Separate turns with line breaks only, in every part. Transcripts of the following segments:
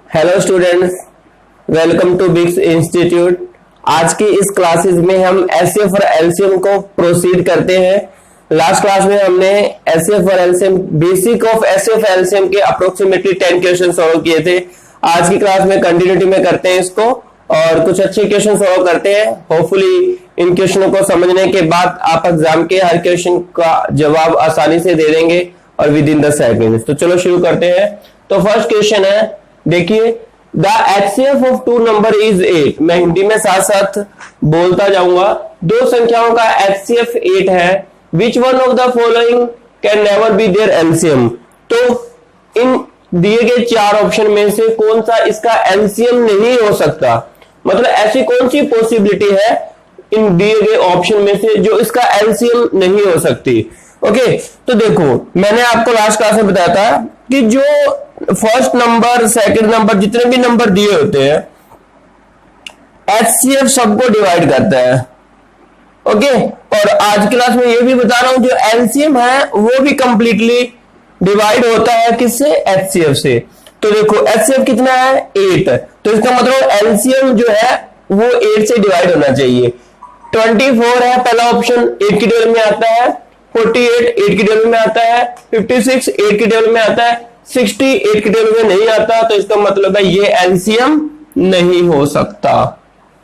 Hello students, welcome to Biggs institute. आज की इस क्लासेस में हम एचसीएफ और एलसीएम को प्रोसीड करते हैं। लास्ट क्लास में हमने एचसीएफ और LCM, basic of HCF LCM के अप्रोक्सीमेटली 10 क्वेश्चन सॉल्व किए थे। आज की क्लास में कंटिन्यूटी में करते हैं इसको और कुछ अच्छे क्वेश्चन सॉल्व करते हैं। होपफुली इन क्वेश्चनों को समझने के बाद आप एग्जाम के हर क्वेश्चन का जवाब आसानी से दे देंगे और विद इन 10 सेकेंड। तो चलो शुरू करते हैं। तो फर्स्ट क्वेश्चन है, देखिए, the HCF of two number is 8। मैं हिंदी में साथ साथ बोलता जाऊंगा। दो संख्याओं का एचसीएफ 8 है। Which one of the following can never be their LCM. तो इन दिए गए चार ऑप्शन में से कौन सा इसका एलसीएम नहीं हो सकता, मतलब ऐसी कौन सी पॉसिबिलिटी है इन दिए गए ऑप्शन में से जो इसका एलसीएम नहीं हो सकती। ओके, तो देखो, मैंने आपको लास्ट क्लास में बताया था कि जो फर्स्ट नंबर, सेकंड नंबर, जितने भी नंबर दिए होते हैं, एचसीएफ सबको डिवाइड करता है। ओके, और आज क्लास में ये भी बता रहा हूं जो एलसीएम है वो भी कंप्लीटली डिवाइड होता है किससे, एचसीएफ से। तो देखो, एचसीएफ कितना है, 8। तो इसका मतलब एलसीएम जो है वो 8 से डिवाइड होना चाहिए। 24 है पहला ऑप्शन, 8 की टेबल में आता है। 48 8 की टेबल में आता है। 56 8 की टेबल में आता है। 60 8 की टेबल में नहीं आता। तो इसका मतलब है ये एलसीएम नहीं हो सकता।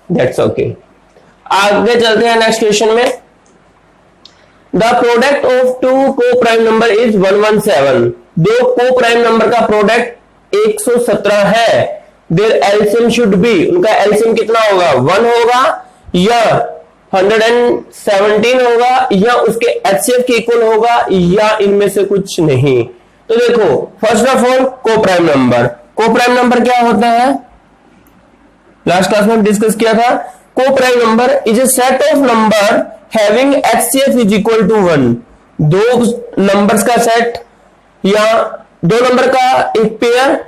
That's okay. आगे चलते हैं नेक्स्ट क्वेश्चन में। द प्रोडक्ट ऑफ टू को प्राइम नंबर इज 117। दो को प्राइम नंबर का प्रोडक्ट 117 है। देयर एलसीएम शुड बी, उनका एलसीएम कितना होगा, 1 होगा या 117 होगा या उसके एचसीएफ के इक्वल होगा या इनमें से कुछ नहीं। तो देखो, फर्स्ट ऑफ ऑल को प्राइम नंबर। को प्राइम नंबर क्या होता है, लास्ट क्लास में डिस्कस किया था। Coprime number is a set of number having HCF is equal to 1। दो नंबर्स का सेट या दो नंबर का एक पेयर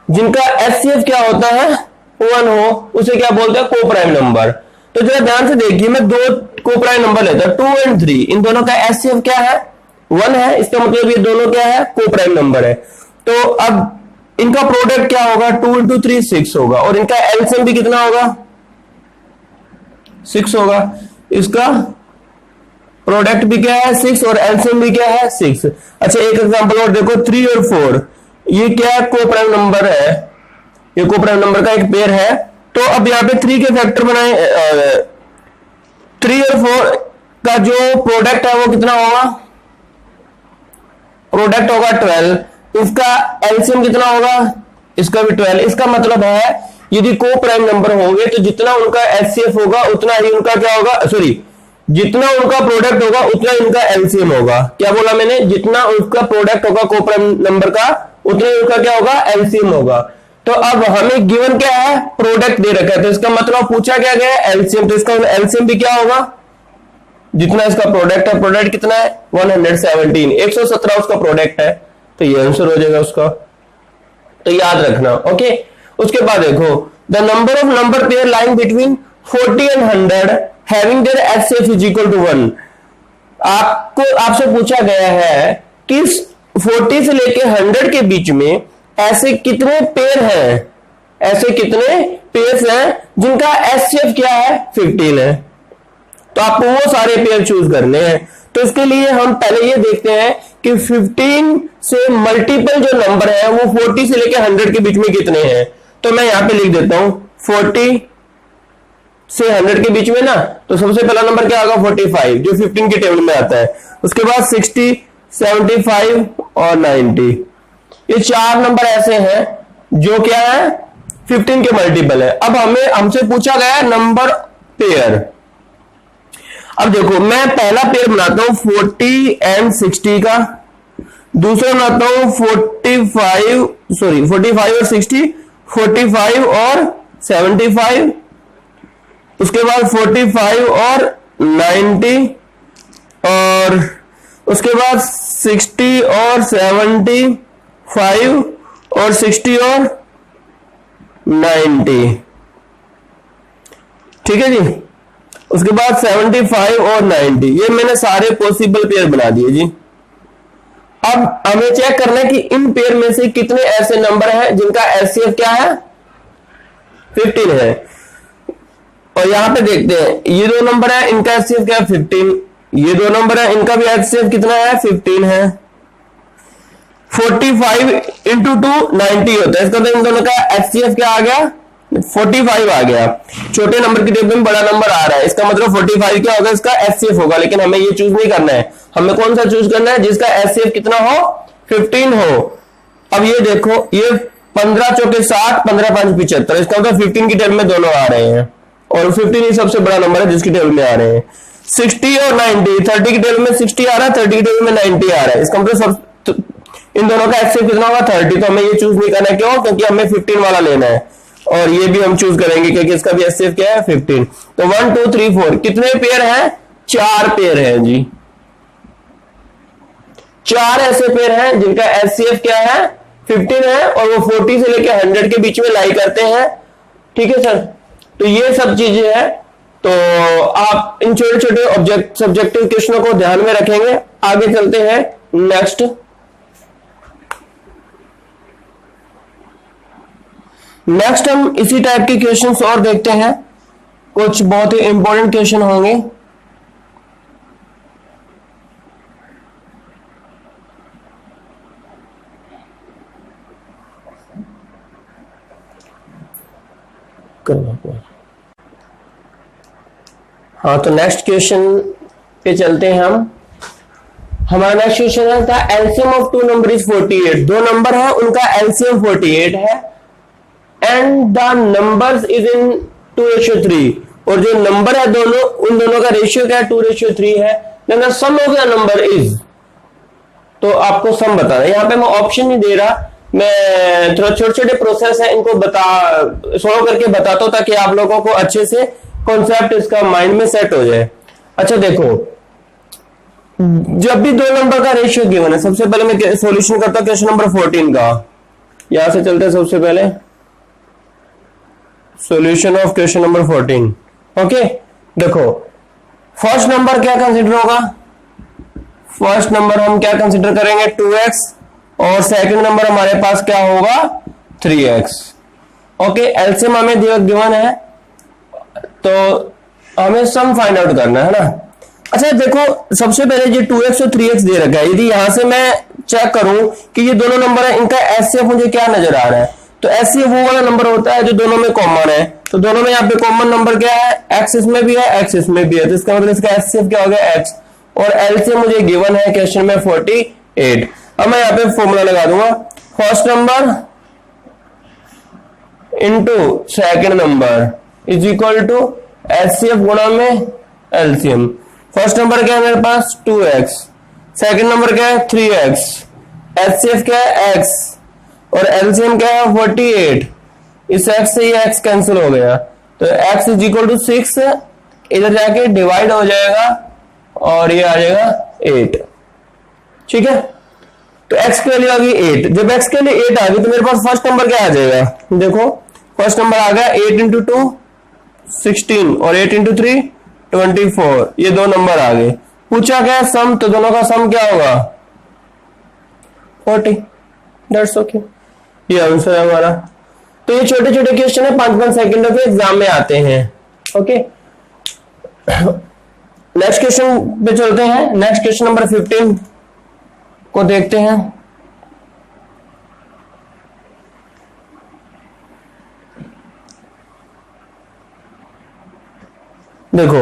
जिनका एचसीएफ क्या होता है, 1 हो, उसे क्या बोलते हैं, को प्राइम नंबर। तो जरा ध्यान से देखिए, मैं दो को प्राइम नंबर लेता हूं, 2 और 3। इन दोनों का एचसीएफ क्या है, 1 है। इसका मतलब ये दोनों क्या है, को प्राइम नंबर है। तो अब इनका प्रोडक्ट क्या होगा, 2 इंटू 3 6 होगा और इनका एलसीएम भी कितना होगा, 6 होगा। इसका प्रोडक्ट भी क्या है, 6 और एलसीएम भी क्या है, 6। अच्छा, एक एग्जांपल और देखो, 3 और 4, ये क्या है, को प्राइम नंबर है। ये को प्राइम नंबर का एक पेयर है। तो अब यहां पे 3 के फैक्टर बनाए, 3 और 4 का जो प्रोडक्ट है वो कितना होगा, प्रोडक्ट होगा 12। इसका एलसीएम कितना होगा, इसका भी 12। इसका मतलब है यदि को प्राइम नंबर होंगे तो जितना उनका एचसीएफ होगा उतना ही उनका क्या होगा, सॉरी, जितना उनका प्रोडक्ट होगा उतना इनका एलसीएम होगा। क्या बोला मैंने, जितना उसका प्रोडक्ट होगा को प्राइम नंबर का उतना ही उनका क्या होगा, एलसीएम होगा। तो अब हमें गिवन क्या है, प्रोडक्ट दे रखा है, तो इसका मतलब पूछा क्या गया, एलसीएम। तो इसका एलसीएम भी क्या होगा, जितना इसका प्रोडक्ट है, प्रोडक्ट कितना है, 117, 117 उसका प्रोडक्ट है। तो ये आंसर हो जाएगा उसका, तो याद रखना। ओके, उसके बाद देखो, the number of number pair lying between 40 and 100 having their HCF is equal to 1। आपसे पूछा गया है कि 40 से लेके 100 के बीच में ऐसे कितने पेयर हैं, ऐसे कितने पेयर्स हैं जिनका एचसीएफ क्या है, 15 है। तो आपको वो सारे पेयर चूज करने हैं। तो इसके लिए हम पहले ये देखते हैं कि 15 से मल्टीपल जो नंबर है वो 40 से लेके 100 के बीच में कितने हैं। तो मैं यहां पे लिख देता हूं 40 से 100 के बीच में ना, तो सबसे पहला नंबर क्या होगा, 45, जो 15 के टेबल में आता है। उसके बाद 60, 75 और 90। ये चार नंबर ऐसे हैं जो क्या है, 15 के मल्टीपल है। अब हमसे पूछा गया नंबर पेयर। अब देखो, मैं पहला पेयर बनाता हूं 40 एंड 60 का, दूसरा बनाता हूं 45 और 60, 45 और 75, उसके बाद 45 और 90, और उसके बाद 60 और 75 और 60 और 90। ठीक है जी। उसके बाद 75 और 90, ये मैंने सारे पॉसिबल पेयर बना दिए जी। अब हमें चेक करना है कि इन पेयर में से कितने ऐसे नंबर हैं जिनका एचसीएफ क्या है, 15 है। और यहां पे देखते हैं ये दो नंबर है, इनका एचसीएफ क्या है, 15। ये दो नंबर है, इनका भी एचसीएफ कितना है, 15 है। 45 इंटू 2 90 होता है, इसका तो इन दोनों का एचसीएफ क्या आ गया, 45 आ गया। छोटे नंबर की टेबल में बड़ा नंबर आ रहा है, इसका मतलब 45 क्या होगा, इसका एचसीएफ होगा। लेकिन हमें ये चूज नहीं करना है, हमें कौन सा चूज करना है, जिसका एचसीएफ कितना हो, 15 हो। अब ये देखो, ये 15 चौके 60, 15 5 75, इसका मतलब 15 की टेबल में दोनों आ रहे हैं, और 15 ही सबसे बड़ा नंबर है जिसकी टेबल में आ रहे हैं। 60 और 90, 30 की टेबल में 60 आ रहा है, 30 की टेबल में 90 आ रहा है, इसका मतलब सब इन दोनों का एचसीएफ कितना होगा, 30। तो हमें ये चूज नहीं करना है, क्यों, क्योंकि हमें 15 वाला लेना है, और ये भी हम चूज करेंगे क्योंकि इसका भी एचसीएफ क्या है, 15। तो 1 2 3 4 कितने पेयर हैं, 4 पेयर हैं जी। 4 ऐसे पेयर हैं जिनका एचसीएफ क्या है, 15 है, और वो 40 से लेकर 100 के बीच में लाई करते हैं। ठीक है सर, तो ये सब चीजें हैं। तो आप इन छोटे छोटे सब्जेक्टिव क्वेश्चनों को ध्यान में रखेंगे। आगे चलते हैं नेक्स्ट। नेक्स्ट हम इसी टाइप के क्वेश्चंस और देखते हैं, कुछ बहुत ही इंपॉर्टेंट क्वेश्चन होंगे। हाँ, तो नेक्स्ट क्वेश्चन पे चलते हैं हम। हमारा नेक्स्ट क्वेश्चन है, the LCM of two number is 48। दो नंबर है, उनका एलसीएम 48 है, and the numbers is in 2:3। और जो नंबर है दोनों, उन दोनों का रेशियो क्या है, 2:3 है। Then the sum of the number is, तो आपको सम बताना है। यहां पे मैं ऑप्शन नहीं दे रहा, मैं थोड़ा छोटे छोटे प्रोसेस है इनको सोल्व करके बताता हूं, ताकि आप लोगों को अच्छे से कॉन्सेप्ट इसका माइंड में सेट हो जाए। अच्छा देखो, जब भी दो नंबर का रेशियो गिवन है, सबसे पहले मैं सॉल्यूशन करता हूं क्वेश्चन नंबर 14 का। यहां से चलते हैं सबसे पहले solution of question number 14। Okay, देखो फर्स्ट नंबर क्या कंसीडर होगा, फर्स्ट नंबर हम क्या कंसीडर करेंगे, 2x, और सेकंड नंबर हमारे पास क्या होगा, 3x। ओके, एलसीएम हमें गिवन है, तो हमें सम फाइंड आउट करना है ना। अच्छा देखो, सबसे पहले ये 2x और 3x दे रखा है। यदि यहां से मैं चेक करूं कि ये दोनों नंबर है, इनका एचसीएफ मुझे क्या नजर आ रहा है, तो एचसीएफ वो वाला नंबर होता है जो दोनों में कॉमन है। तो दोनों में यहाँ पे कॉमन नंबर क्या है, x इसमें भी है, x इसमें भी है, तो इसका मतलब इसका एचसीएफ क्या हो गया, x। और एलसीएम मुझे गिवन है क्वेश्चन में 48। अब मैं यहाँ पे फॉर्मूला लगा दूंगा, first number into second number is equal to HCF गुणा में एलसीएम। फर्स्ट नंबर क्या है मेरे पास, 2x, सेकेंड नंबर क्या है, 3x, एचसीएफ क्या है, x, और एलसीएम क्या है, 48। इस x से ये x कैंसिल हो गया, तो x इज इक्वल टू 6, इधर जाके डिवाइड हो जाएगा और ये आ जाएगा 8। ठीक है, तो x की वैल्यू आ गई 8। जब x के लिए 8 आ गई तो मेरे पास फर्स्ट नंबर क्या आ जाएगा, देखो फर्स्ट नंबर आ गया 8 इंटू 2 16 और 8 इंटू 3 24। ये दो नंबर आ गए। पूछा क्या है सम, तो दोनों का सम क्या होगा, 40। दैट्स ओके, ये आंसर है हमारा। तो ये छोटे छोटे क्वेश्चन है, 5-5 सेकंडों के एग्जाम में आते हैं। ओके, नेक्स्ट क्वेश्चन पे चलते हैं। नेक्स्ट क्वेश्चन नंबर 15 को देखते हैं। देखो,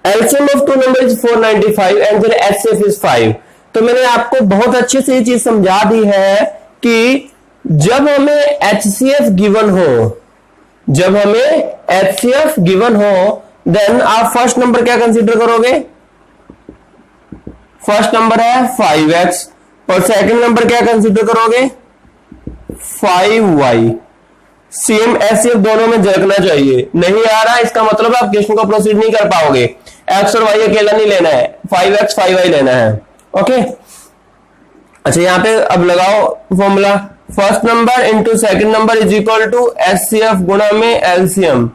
LCM of two number is 495 and their HCF is 5। तो मैंने आपको बहुत अच्छे से ये चीज समझा दी है कि जब हमें एचसीएफ गिवन हो, जब हमें एचसीएफ गिवन हो, देन आप फर्स्ट नंबर क्या कंसीडर करोगे, फर्स्ट नंबर है 5x, और सेकंड नंबर क्या कंसीडर करोगे, 5y। सेम एचसीएफ दोनों में झलकना चाहिए, नहीं आ रहा इसका मतलब आप क्वेश्चन को प्रोसीड नहीं कर पाओगे। x और y अकेला नहीं लेना है, 5x 5y लेना है। ओके, अच्छा यहां पे अब लगाओ formula, first number into second number is equal to HCF गुणा में एलसीएम।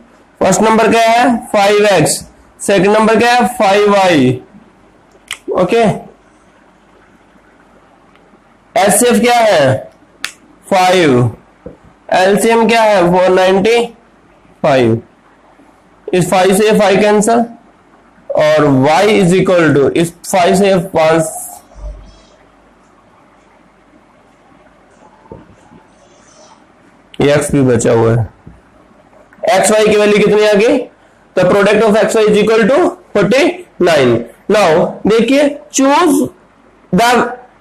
फर्स्ट नंबर क्या है 5x, सेकंड नंबर क्या है 5y। ओके, एचसीएफ क्या है 5, एलसीएम क्या है 495, इस 5 से 5 कैंसल और y इज इक्वल टू इस 5 से 5 एक्स भी बचा हुआ है, एक्स वाई की वैल्यू कितनी आ गई, the product of X Y is equal to 49। Now देखिए choose the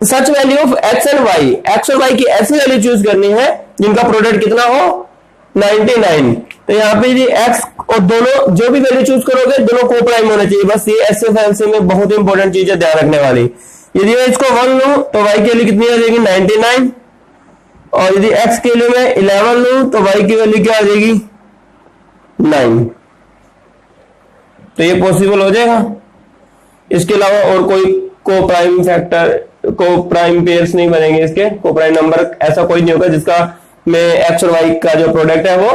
such value of X and Y, X और वाई की ऐसी वैल्यू चूज करनी है जिनका प्रोडक्ट कितना हो 99। तो यहाँ पे जी एक्स और दोनों जो भी वैल्यू चूज करोगे दोनों को प्राइम होना चाहिए, बस ये एसएफएलसी में बहुत इंपॉर्टेंट चीज है ध्यान रखने वाली। यदि मैं इसको 1 लूं तो वाई की वैल्यू कितनी आ जाएगी 99, और यदि x के लिए मैं 11 लूं तो y की वैल्यू क्या आ जाएगी 9। तो ये पॉसिबल हो जाएगा। इसके अलावा और कोई को प्राइम फैक्टर को प्राइम पेयर्स नहीं बनेंगे, इसके को प्राइम नंबर ऐसा कोई नहीं होगा जिसका में x और y का जो प्रोडक्ट है वो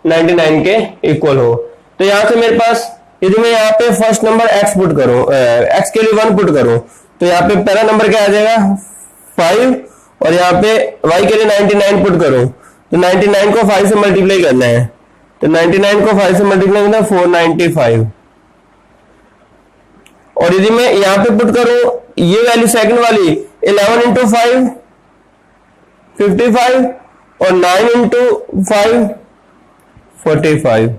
99 के इक्वल हो। तो यहां से मेरे पास यदि मैं यहाँ पे फर्स्ट नंबर x पुट करूं, x के लिए 1 पुट करूं तो यहाँ पे पहला नंबर क्या आ जाएगा 5, और यहाँ पे y के लिए 99 पुट करो तो 99 को 5 से मल्टीप्लाई करना है, तो 99 को 5 से मल्टीप्लाई करना है 495। और यदि मैं यहाँ पे पुट करूं ये वैल्यू सेकंड वाली 11 इंटू 5 55 और 9 इंटू 5 45।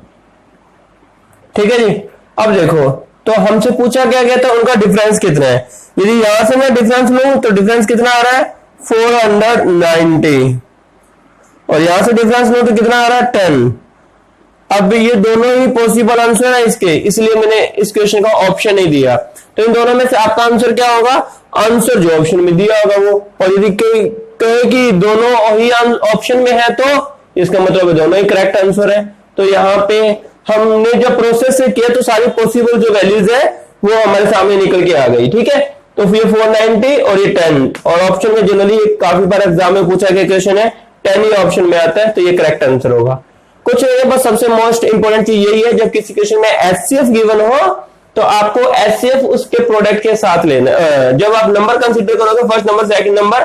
ठीक है जी। अब देखो तो हमसे पूछा क्या गया था उनका डिफरेंस कितना है, यदि यहां से मैं डिफरेंस लूं तो डिफरेंस कितना आ रहा है 490, और यहां से डिफरेंस लो तो कितना आ रहा है 10। अब ये दोनों ही पॉसिबल आंसर है इसके, इसलिए मैंने इस क्वेश्चन का ऑप्शन नहीं दिया। तो इन दोनों में से आपका आंसर क्या होगा, आंसर जो ऑप्शन में दिया होगा वो। और यदि कोई कहे कि दोनों ही ऑप्शन में है तो इसका मतलब है दोनों ही करेक्ट आंसर है। तो यहाँ पे हमने जब प्रोसेस से किया तो सारी पॉसिबल जो वैल्यूज है वो हमारे सामने निकल के आ गई। ठीक है, तो फिर 490 और ये 10, और ऑप्शन में जनरली काफी बार एग्जाम में पूछा गया क्वेश्चन है 10 ही ऑप्शन में आता है, तो ये करेक्ट आंसर होगा। कुछ नहीं है, बस सबसे मोस्ट इंपोर्टेंट चीज यही है, जब किसी क्वेश्चन में एचसीएफ गिवन हो तो आपको एचसीएफ उसके प्रोडक्ट के साथ लेना। जब आप नंबर कंसीडर करोगे फर्स्ट नंबर सेकंड नंबर,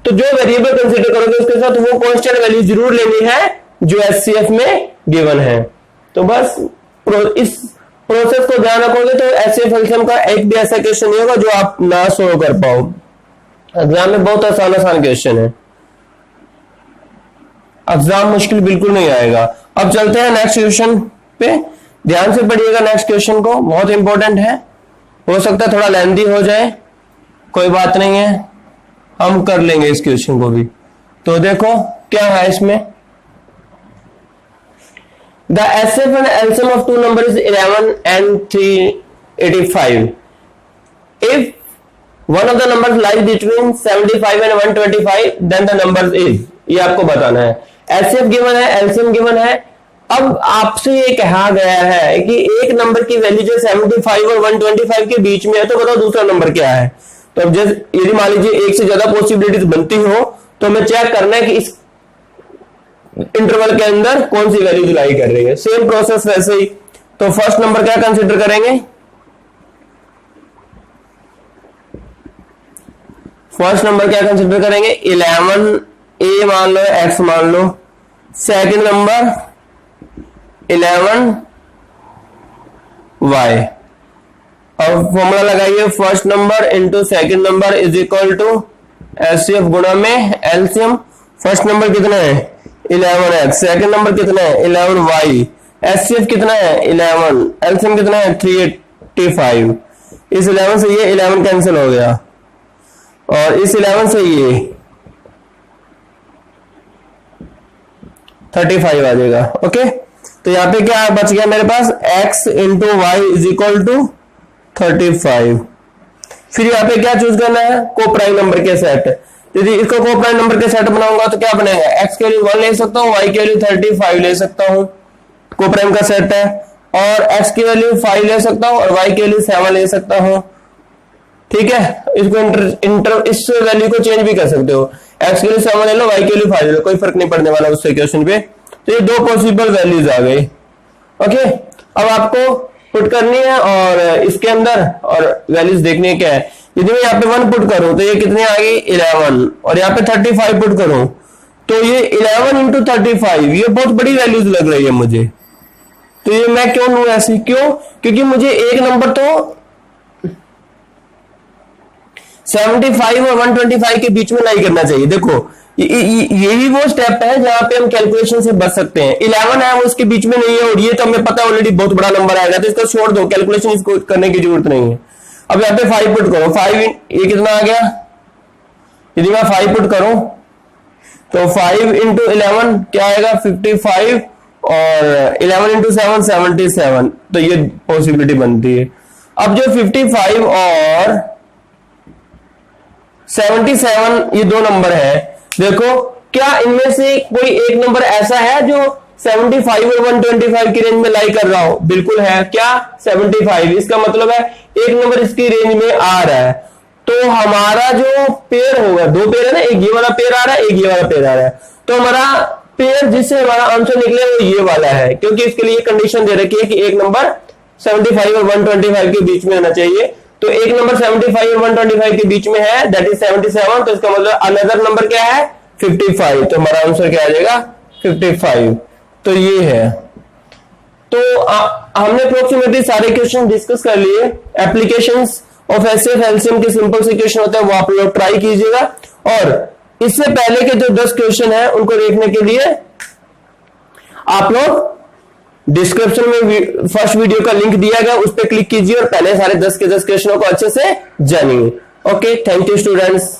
तो जो वेरिएबल कंसीडर करोगे उसके साथ वो कांस्टेंट वैल्यू जरूर लेनी है जो एचसीएफ में गिवन है। तो बस इस प्रोसेस को ध्यान रखोगे तो एचसीएफ एलसीएम का एक भी ऐसा क्वेश्चन नहीं होगा जो आप ना सोल्व कर पाओ। एग्जाम में बहुत आसान क्वेश्चन है, एग्जाम मुश्किल बिल्कुल नहीं आएगा। अब चलते हैं नेक्स्ट क्वेश्चन पे, ध्यान से पढ़िएगा नेक्स्ट क्वेश्चन को, बहुत इंपॉर्टेंट है। हो सकता है थोड़ा लेंथी हो जाए, कोई बात नहीं है, हम कर लेंगे इस क्वेश्चन को भी। तो देखो क्या है इसमें, the HCF and LCM of two number is 11 and 385 if one of the numbers lies between 75 and 125 then the number is, ये आपको बताना है। एचसीएफ गिवन है, एलसीएम गिवन है। अब आपसे ये कहा गया है कि एक नंबर की वैल्यू जो 75 और 125 के बीच में है, तो बताओ दूसरा नंबर क्या है। तो अब जैसे यदि मान लीजिए एक से ज्यादा पॉसिबिलिटीज बनती हो तो हमें चेक करना है कि इस इंटरवल के अंदर कौन सी वैल्यू लाई कर रही है। सेम प्रोसेस वैसे ही, तो फर्स्ट नंबर क्या कंसीडर करेंगे, फर्स्ट नंबर क्या कंसीडर करेंगे 11 ए मान लो, एक्स मान लो। Second number 11 Y. अब फॉर्मूला लगाइए, first number into second number is equal to HCF गुणा में एलसीएम। फर्स्ट नंबर कितना है 11x, सेकंड नंबर कितना है 11y, एचसीएफ कितना है 11, एलसीएम कितना है 385। इस 11 से ये 11 कैंसिल हो गया और इस 11 से ये 35 आ जाएगा। ओके, तो यहां पे क्या बच गया मेरे पास, x into y is equal to 35। फिर यहां पे क्या चूज करना है, को प्राइम नंबर के सेट। यदि इसको को प्राइम नंबर के सेट बनाऊंगा तो क्या बनेगा, x के लिए 1 ले सकता हूं, y के लिए 35 ले सकता हूं, को प्राइम का सेट है। और x की वैल्यू 5 ले सकता हूं और y के लिए 7 ले सकता हूं। ठीक है, इसको इस वैल्यू को चेंज भी कर सकते हो, x के लिए 7 ले लो, y के लिए 5 ले लो, कोई फर्क नहीं पड़ने वाला उस क्वेश्चन पे। तो ये दो पॉसिबल वैल्यूज आ गई। ओके, अब आपको पुट करनी है और इसके अंदर और वैल्यूज देखनी है क्या है। यदि मैं यहाँ पे 1 पुट करूं तो ये कितने आ गई 11, और यहाँ पे 35 पुट करूं तो ये 11 इंटू 35, ये बहुत बड़ी वैल्यूज लग रही है मुझे। तो ये मैं क्यों लूं ऐसे, क्यों? क्योंकि मुझे एक नंबर तो 75 और 125 के बीच में नहीं करना चाहिए। देखो यही वो स्टेप है जहां पे हम कैलकुलेशन से बच सकते हैं। 11 है वो उसके बीच में नहीं है, और ये तो हमें पता ऑलरेडी बहुत बड़ा नंबर आएगा, तो इसको छोड़ दो, कैलकुलेशन इसको करने की जरूरत नहीं है। अब यहाँ पे 5 पुट करो, 5 ये कितना आ गया, यदि मैं 5 पुट करूं तो 5 इंटू 11 क्या आएगा 55, और 11 इंटू 7 77, तो ये पॉसिबिलिटी बनती है। अब जो 55 और 77 ये दो नंबर है, देखो क्या इनमें से कोई एक नंबर ऐसा है जो 75 और 125 की रेंज में लाई कर रहा हो? बिल्कुल है। क्या 75, इसका मतलब है एक नंबर इसकी रेंज में आ रहा है। तो हमारा जो पेयर होगा, दो पेयर है ना, एक ये वाला पेयर आ रहा है, एक ये वाला पेयर आ रहा है, तो हमारा पेयर जिससे हमारा आंसर निकले वो ये वाला है, क्योंकि इसके लिए कंडीशन दे रखी है कि एक नंबर 75 और 125 के बीच में होना चाहिए। तो एक नंबर 75 और 125 के बीच में है, दैट इज 77, तो इसका मतलब अनदर नंबर क्या है 55, तो हमारा आंसर क्या आ जाएगा 55। तो ये है। तो हमने अप्रोक्सीमेटली सारे क्वेश्चन डिस्कस कर लिए। एप्लीकेशंस ऑफ एचसीएफ एलसीएम के सिंपल से क्वेश्चन होते हैं वो आप लोग ट्राई कीजिएगा, और इससे पहले के जो 10 क्वेश्चन है उनको देखने के लिए आप लोग डिस्क्रिप्शन में फर्स्ट वीडियो का लिंक दिया गया, उस पर क्लिक कीजिए और पहले सारे 10 के 10 क्वेश्चनों को अच्छे से जानिए। Okay, thank you students.